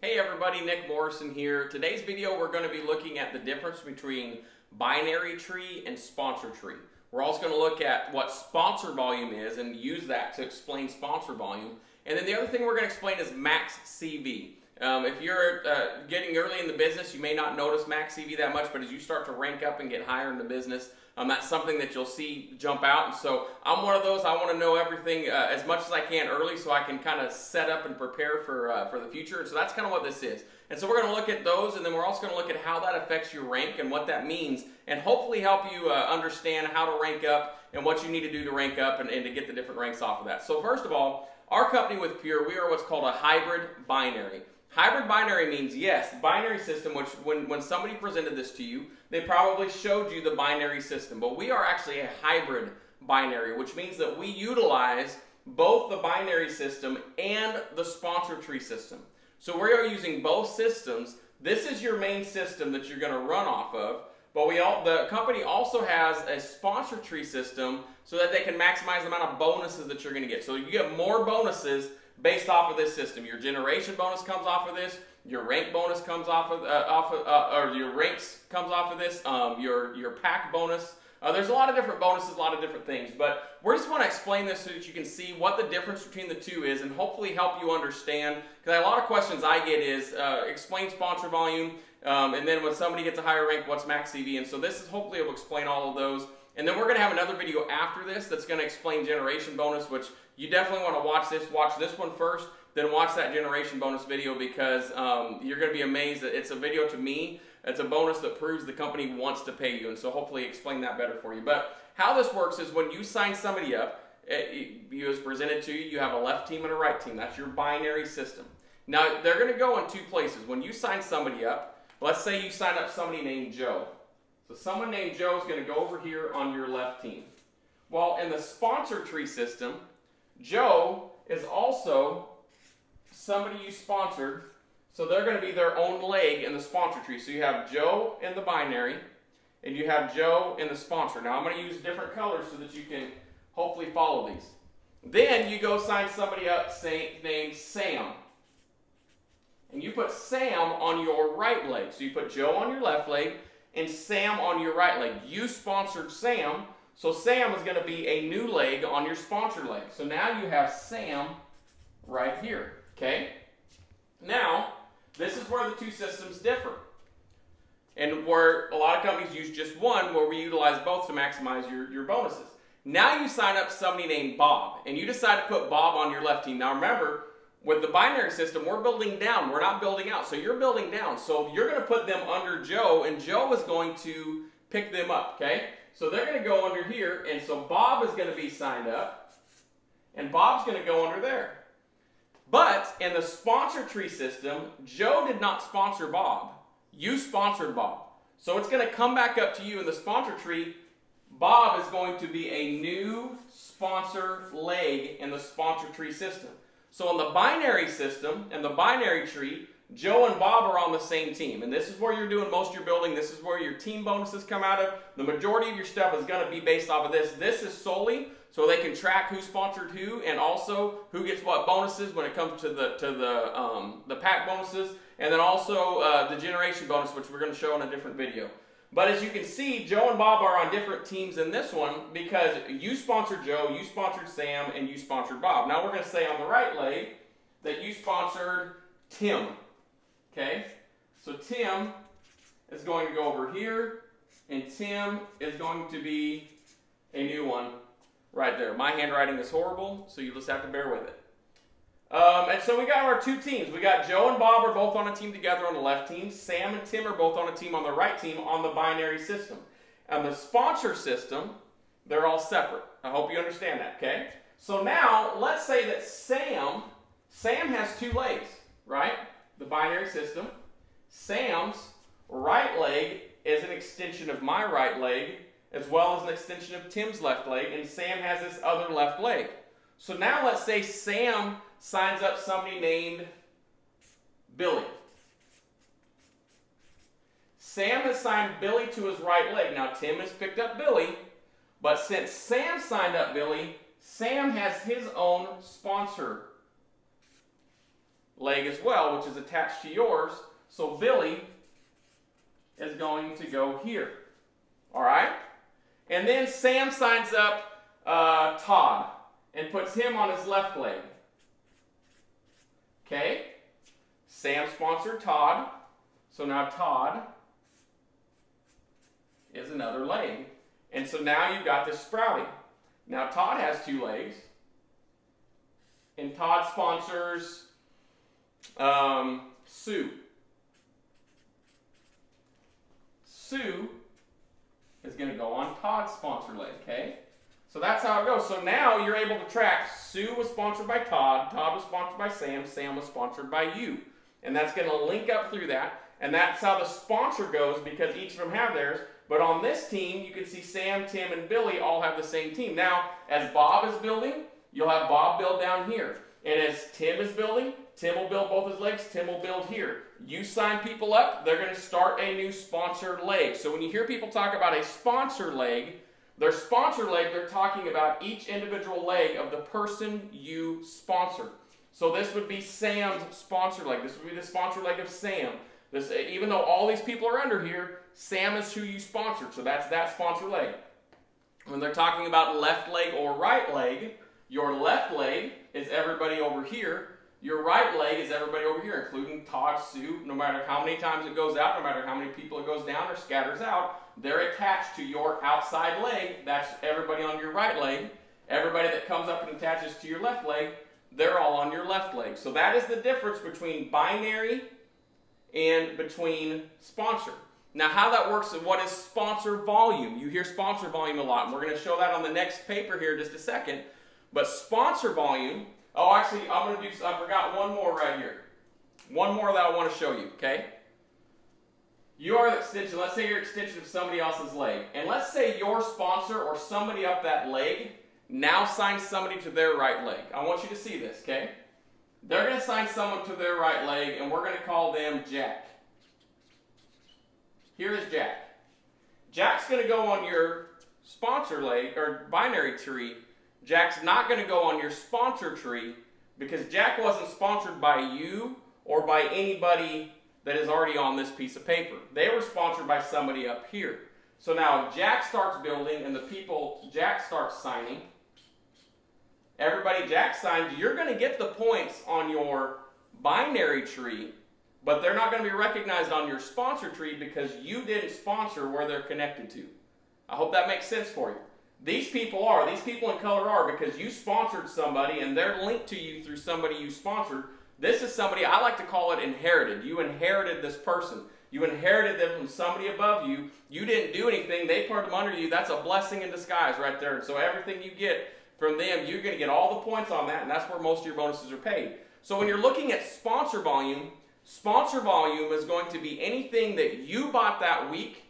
Hey everybody, Nick Morrison here. Today's video we're going to be looking at the difference between binary tree and sponsor tree. We're also going to look at what sponsor volume is and use that to explain sponsor volume. And then the other thing we're going to explain is max CV. If you're getting early in the business, you may not notice max CV that much, but as you start to rank up and get higher in the business, that's something that you'll see jump out. And so I'm one of those. I want to know everything as much as I can early so I can kind of set up and prepare for the future. And so that's kind of what this is. And so we're going to look at those, and then we're also going to look at how that affects your rank and what that means, and hopefully help you understand how to rank up and what you need to do to rank up and to get the different ranks off of that. So first of all, our company with Pure, we are what's called a hybrid binary. Hybrid binary means, yes, binary system, which when somebody presented this to you, they probably showed you the binary system. But we are actually a hybrid binary, which means that we utilize both the binary system and the sponsor tree system. So we are using both systems. This is your main system that you're going to run off of. But the company also has a sponsor tree system so that they can maximize the amount of bonuses that you're going to get. So you get more bonuses based off of this system. Your generation bonus comes off of this. Your rank bonus comes off of, or your ranks comes off of this. Your pack bonus. There's a lot of different bonuses, a lot of different things. But we just want to explain this so that you can see what the difference between the two is and hopefully help you understand. Because a lot of questions I get is, explain sponsor volume, and then when somebody gets a higher rank, what's max CV? And so this is hopefully will explain all of those. And then we're going to have another video after this that's going to explain generation bonus, which you definitely want to watch this. Watch this one first, then watch that generation bonus video, because you're going to be amazed that it's a video to me. It's a bonus that proves the company wants to pay you, and so hopefully explain that better for you. But how this works is when you sign somebody up, you as presented to you, you have a left team and a right team. That's your binary system. Now, they're going to go in two places. When you sign somebody up, let's say you sign up somebody named Joe. So someone named Joe is going to go over here on your left team. Well, in the sponsor tree system, Joe is also somebody you sponsored, so they're going to be their own leg in the sponsor tree. So you have Joe in the binary, and you have Joe in the sponsor. Now I'm going to use different colors so that you can hopefully follow these. Then you go sign somebody up named Sam. And you put Sam on your right leg. So you put Joe on your left leg and Sam on your right leg. You sponsored Sam, so Sam is going to be a new leg on your sponsor leg. So now you have Sam right here, okay? Now, this is where the two systems differ. And where a lot of companies use just one, where we utilize both to maximize your bonuses. Now you sign up somebody named Bob, and you decide to put Bob on your left team. Now remember, with the binary system, we're building down. We're not building out. So you're building down. So you're going to put them under Joe, and Joe is going to pick them up, okay? So they're going to go under here, and so Bob is going to be signed up, and Bob's going to go under there. But in the sponsor tree system, Joe did not sponsor Bob. You sponsored Bob. So it's going to come back up to you in the sponsor tree. Bob is going to be a new sponsor leg in the sponsor tree system. So in the binary system, in the binary tree, Joe and Bob are on the same team. And this is where you're doing most of your building. This is where your team bonuses come out of. The majority of your stuff is going to be based off of this. This is solely so they can track who sponsored who and also who gets what bonuses when it comes to the pack bonuses. And then also the generation bonus, which we're going to show in a different video. But as you can see, Joe and Bob are on different teams in this one because you sponsored Joe, you sponsored Sam, and you sponsored Bob. Now we're going to say on the right leg that you sponsored Tim. Okay? So Tim is going to go over here, and Tim is going to be a new one right there. My handwriting is horrible, so you just have to bear with it. And so we got our two teams. We got Joe and Bob are both on a team together on the left team. Sam and Tim are both on a team on the right team on the binary system. And the sponsor system, they're all separate. I hope you understand that, okay? So now, let's say that Sam has two legs, right? The binary system. Sam's right leg is an extension of my right leg, as well as an extension of Tim's left leg, and Sam has this other left leg. So now let's say Sam signs up somebody named Billy. Sam has signed Billy to his right leg. Now Tim has picked up Billy, but since Sam signed up Billy, Sam has his own sponsor leg as well, which is attached to yours. So Billy is going to go here. All right? And then Sam signs up Todd and puts him on his left leg. Okay? Sam sponsored Todd. So now Todd is another leg. And so now you've got this sprouting. Now Todd has 2 legs. And Todd sponsors Sue. Sue is going to go on Todd's sponsor leg, okay? So that's how it goes. So now you're able to track Sue was sponsored by Todd, Todd was sponsored by Sam, Sam was sponsored by you. And that's going to link up through that. And that's how the sponsor goes because each of them have theirs. But on this team, you can see Sam, Tim, and Billy all have the same team. Now, as Bob is building, you'll have Bob build down here. And as Tim is building, Tim will build both his legs, Tim will build here. You sign people up, they're going to start a new sponsor leg. So when you hear people talk about a sponsor leg, their sponsor leg, they're talking about each individual leg of the person you sponsor. So this would be Sam's sponsor leg. This would be the sponsor leg of Sam. This, even though all these people are under here, Sam is who you sponsored. So that's that sponsor leg. When they're talking about left leg or right leg, your left leg is everybody over here. Your right leg is everybody over here, including Todd, Sue. No matter how many times it goes out, no matter how many people it goes down or scatters out, they're attached to your outside leg. That's everybody on your right leg. Everybody that comes up and attaches to your left leg, they're all on your left leg. So that is the difference between binary and between sponsor. Now how that works and what is sponsor volume? You hear sponsor volume a lot, and we're going to show that on the next paper here in just a second. But sponsor volume, oh actually I forgot one more right here. One more that I want to show you, okay? You are the extension, let's say you're an extension of somebody else's leg. And let's say your sponsor or somebody up that leg now signs somebody to their right leg. I want you to see this, okay? They're going to sign someone to their right leg and we're going to call them Jack. Here is Jack. Jack's going to go on your sponsor leg or binary tree. Jack's not going to go on your sponsor tree because Jack wasn't sponsored by you or by anybody that is already on this piece of paper. They were sponsored by somebody up here. So now Jack starts building and the people Jack starts signing. Everybody Jack signs, you're going to get the points on your binary tree, but they're not going to be recognized on your sponsor tree because you didn't sponsor where they're connected to. I hope that makes sense for you. These people in color are because you sponsored somebody and they're linked to you through somebody you sponsored. This is somebody, I like to call it inherited. You inherited this person. You inherited them from somebody above you. You didn't do anything. They put them under you. That's a blessing in disguise right there. So everything you get from them, you're going to get all the points on that, and that's where most of your bonuses are paid. So when you're looking at sponsor volume is going to be anything that you bought that week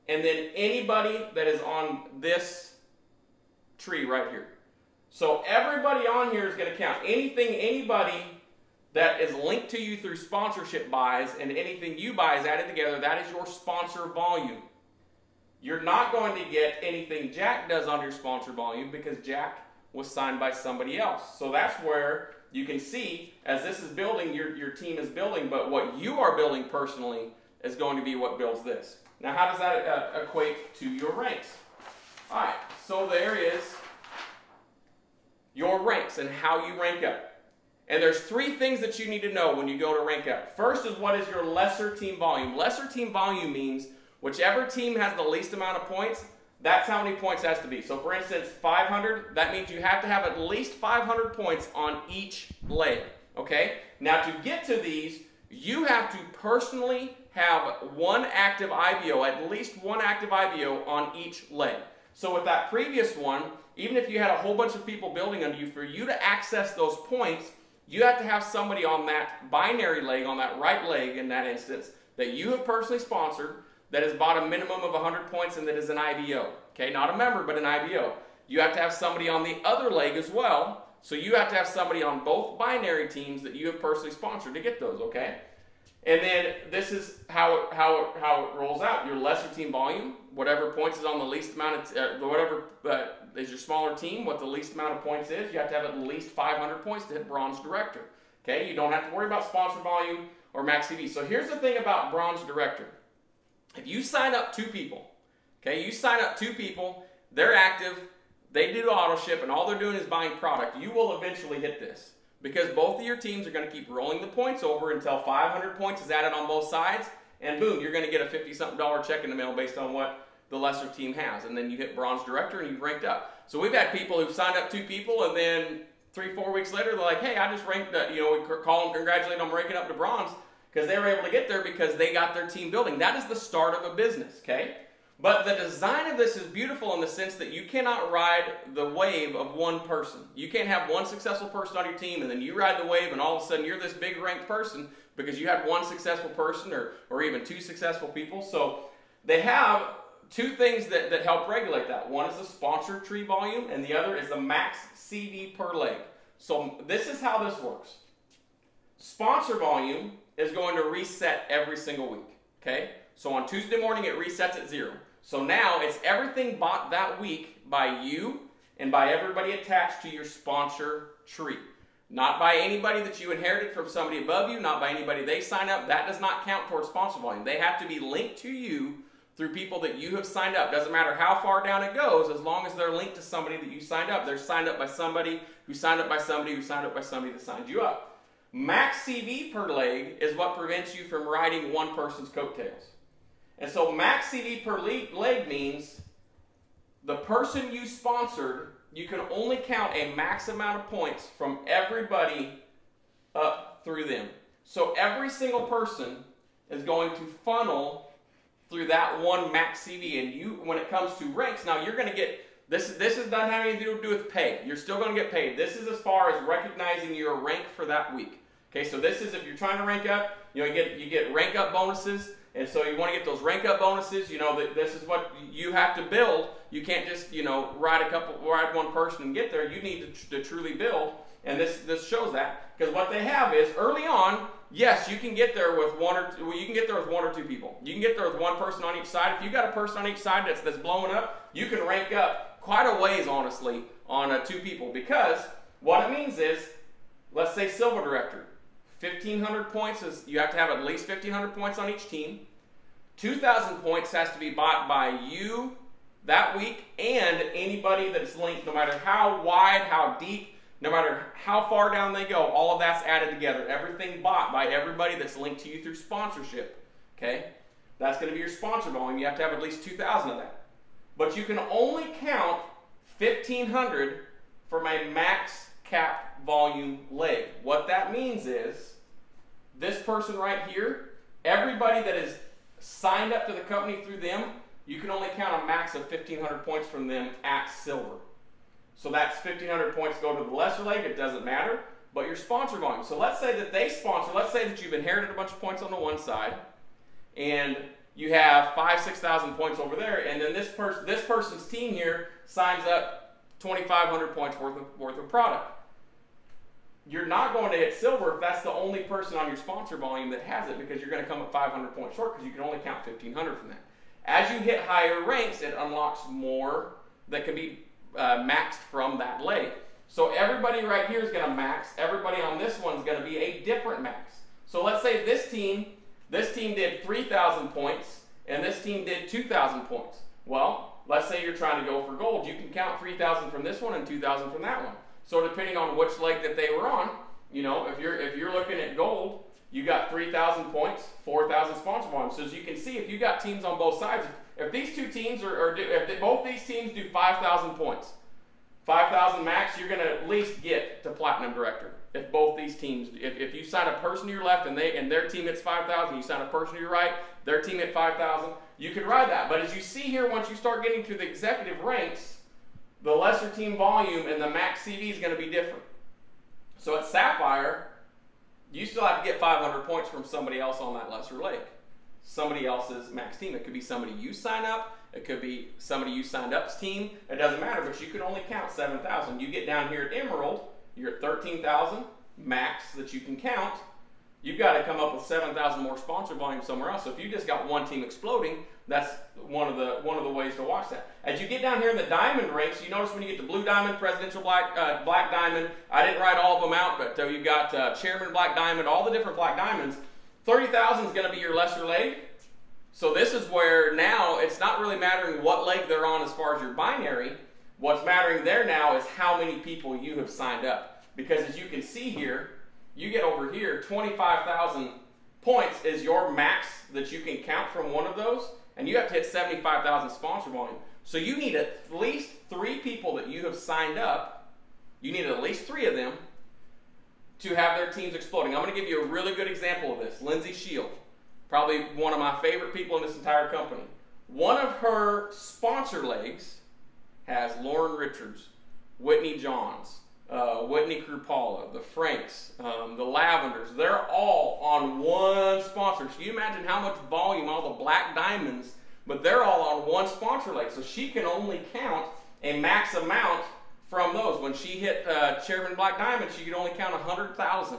and then anybody that is on this tree right here. So everybody on here is going to count. Anybody that is linked to you through sponsorship buys and anything you buy is added together, that is your sponsor volume. You're not going to get anything Jack does on your sponsor volume because Jack was signed by somebody else. So that's where you can see as this is building, your team is building, but what you are building personally is going to be what builds this. Now how does that equate to your ranks? All right, so there is your ranks and how you rank up. And there's 3 things that you need to know when you go to rank up. First is what is your lesser team volume. Lesser team volume means whichever team has the least amount of points, that's how many points it has to be. So for instance, 500, that means you have to have at least 500 points on each leg. Okay? Now to get to these, you have to personally have one active IBO, at least one active IBO on each leg. So with that previous one, even if you had a whole bunch of people building under you, for you to access those points, you have to have somebody on that binary leg, on that right leg in that instance, that you have personally sponsored, that has bought a minimum of 100 points and that is an IBO. Okay, not a member, but an IBO. You have to have somebody on the other leg as well, so you have to have somebody on both binary teams that you have personally sponsored to get those, okay? And then this is how it rolls out. Your lesser team volume, whatever points is on the least amount of, whatever is your smaller team, what the least amount of points is, you have to have at least 500 points to hit bronze director. Okay, you don't have to worry about sponsor volume or max CV. So here's the thing about Bronze Director. If you sign up 2 people, okay, you sign up 2 people, they're active, they do auto ship, and all they're doing is buying product, you will eventually hit this. Because both of your teams are going to keep rolling the points over until 500 points is added on both sides, and boom, you're going to get a $50-something check in the mail based on what the lesser team has. And then you hit Bronze Director and you've ranked up. So we've had people who've signed up 2 people, and then 3-4 weeks later, they're like, hey, I just ranked, we call them, congratulate them, ranking up to bronze, because they were able to get there because they got their team building. That is the start of a business, okay? But the design of this is beautiful in the sense that you cannot ride the wave of one person. You can't have one successful person on your team and then you ride the wave and all of a sudden you're this big ranked person because you had one successful person or even 2 successful people. So they have 2 things that help regulate that. One is the sponsor tree volume and the other is the max CV per leg. So this is how this works. Sponsor volume is going to reset every single week, okay? So on Tuesday morning it resets at 0. So now it's everything bought that week by you and by everybody attached to your sponsor tree. Not by anybody that you inherited from somebody above you, not by anybody they sign up. That does not count towards sponsor volume. They have to be linked to you through people that you have signed up. Doesn't matter how far down it goes, as long as they're linked to somebody that you signed up. They're signed up by somebody who signed up by somebody who signed up by somebody that signed you up. Max CV per leg is what prevents you from riding one person's coattails. And so max CV per leg means the person you sponsored, you can only count a max amount of points from everybody up through them. So every single person is going to funnel through that one max CV. And you, when it comes to ranks, now you're going to get, this doesn't have anything to do with pay. You're still going to get paid. This is as far as recognizing your rank for that week. Okay, so this is if you're trying to rank up, you get rank up bonuses. And so you want to get those rank up bonuses. You know that this is what you have to build. You can't just ride one person and get there. You need to truly build, and this shows that because what they have is early on. Yes, you can get there with one or two people. You can get there with one person on each side. If you got a person on each side that's blowing up, you can rank up quite a ways, honestly, on 2 people because what it means is, let's say Silver Director. 1,500 points is, you have to have at least 1,500 points on each team. 2,000 points has to be bought by you that week and anybody that is linked, no matter how wide, how deep, no matter how far down they go, all of that's added together. Everything bought by everybody that's linked to you through sponsorship, okay? That's going to be your sponsor volume. You have to have at least 2,000 of that. But you can only count 1,500 from a max cap volume leg. What that means is, this person right here, everybody that is signed up to the company through them, you can only count a max of 1,500 points from them at silver. So that's 1,500 points go to the lesser leg, it doesn't matter, but your sponsor volume. So let's say that they sponsor, let's say that you've inherited a bunch of points on the one side, and you have 5,000-6,000 points over there, and then this person's team here signs up 2,500 points worth of product. You're not going to hit silver if that's the only person on your sponsor volume that has it because you're going to come up 500 points short because you can only count 1,500 from that. As you hit higher ranks, it unlocks more that can be maxed from that leg. So everybody right here is going to max. Everybody on this one is going to be a different max. So let's say this team did 3,000 points and this team did 2,000 points. Well, let's say you're trying to go for gold. You can count 3,000 from this one and 2,000 from that one. So depending on which leg that they were on, you know, if you're looking at gold, you got 3,000 points, 4,000 sponsor volume. So as you can see, if you got teams on both sides, if these 2 teams if both these teams do 5,000 points, 5,000 max, you're going to at least get to Platinum Director. If both these teams, if you sign a person to your left and their team hits 5,000, you sign a person to your right, their team hit 5,000, you can ride that. But as you see here, once you start getting to the executive ranks, the lesser team volume and the max CV is going to be different. So at Sapphire, you still have to get 500 points from somebody else on that lesser leg. Somebody else's max team. It could be somebody you sign up. It could be somebody you signed up's team. It doesn't matter, but you can only count 7,000. You get down here at Emerald, you're at 13,000 max that you can count. you've got to come up with 7,000 more sponsor volume somewhere else. So if you just got one team exploding, that's one of the ways to watch that. As you get down here in the diamond ranks, you notice when you get to blue diamond, presidential black diamond, I didn't write all of them out, but you've got chairman black diamond, all the different black diamonds. 30,000 is going to be your lesser leg. So this is where now it's not really mattering what leg they're on as far as your binary. What's mattering there now is how many people you have signed up. Because as you can see here, you get over here, 25,000 points is your max that you can count from one of those, and you have to hit 75,000 sponsor volume. So you need at least 3 people that you have signed up. You need at least 3 of them to have their teams exploding. I'm going to give you a really good example of this. Lindsay Shield, probably one of my favorite people in this entire company. One of her sponsor legs has Lauren Richards, Whitney Johns, Whitney Krupala, the Franks, the Lavenders. They're all on one sponsor. So you imagine how much volume, all the black diamonds, but they're all on one sponsor leg. So she can only count a max amount from those. When she hit Chairman Black Diamond, she could only count 100,000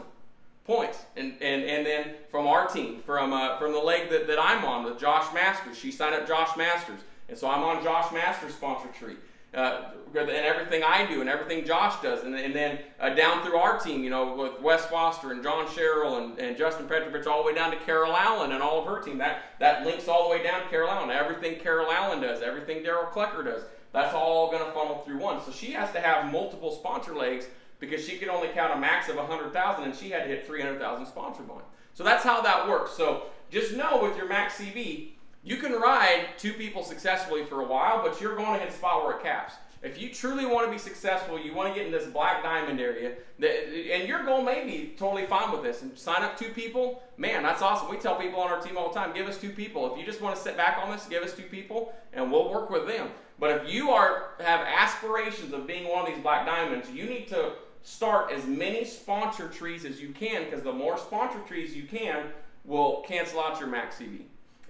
points. And then from our team, from the leg that I'm on, with Josh Masters, she signed up Josh Masters. And so I'm on Josh Masters' sponsor tree. And everything I do and everything Josh does, and then down through our team, you know, with Wes Foster and John Sherrill and Justin Petrovich, all the way down to Carol Allen and all of her team. That links all the way down to Carol Allen. Everything Carol Allen does, everything Daryl Klecker does, that's all going to funnel through one. So she has to have multiple sponsor legs because she can only count a max of 100,000, and she had to hit 300,000 sponsor volume. So that's how that works. So just know with your max CV, you can ride 2 people successfully for a while, but you're going to hit a spot where it caps. If you truly want to be successful, you want to get in this black diamond area, and your goal may be totally fine with this, and sign up 2 people, man, that's awesome. We tell people on our team all the time, give us 2 people. If you just want to sit back on this, give us 2 people, and we'll work with them. But if you have aspirations of being one of these black diamonds, you need to start as many sponsor trees as you can, because the more sponsor trees you can will cancel out your max CV.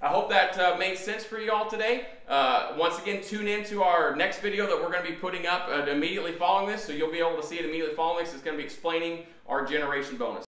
I hope that made sense for you all today. Once again, tune in to our next video that we're going to be putting up immediately following this, so you'll be able to see it immediately following this. It's going to be explaining our generation bonus.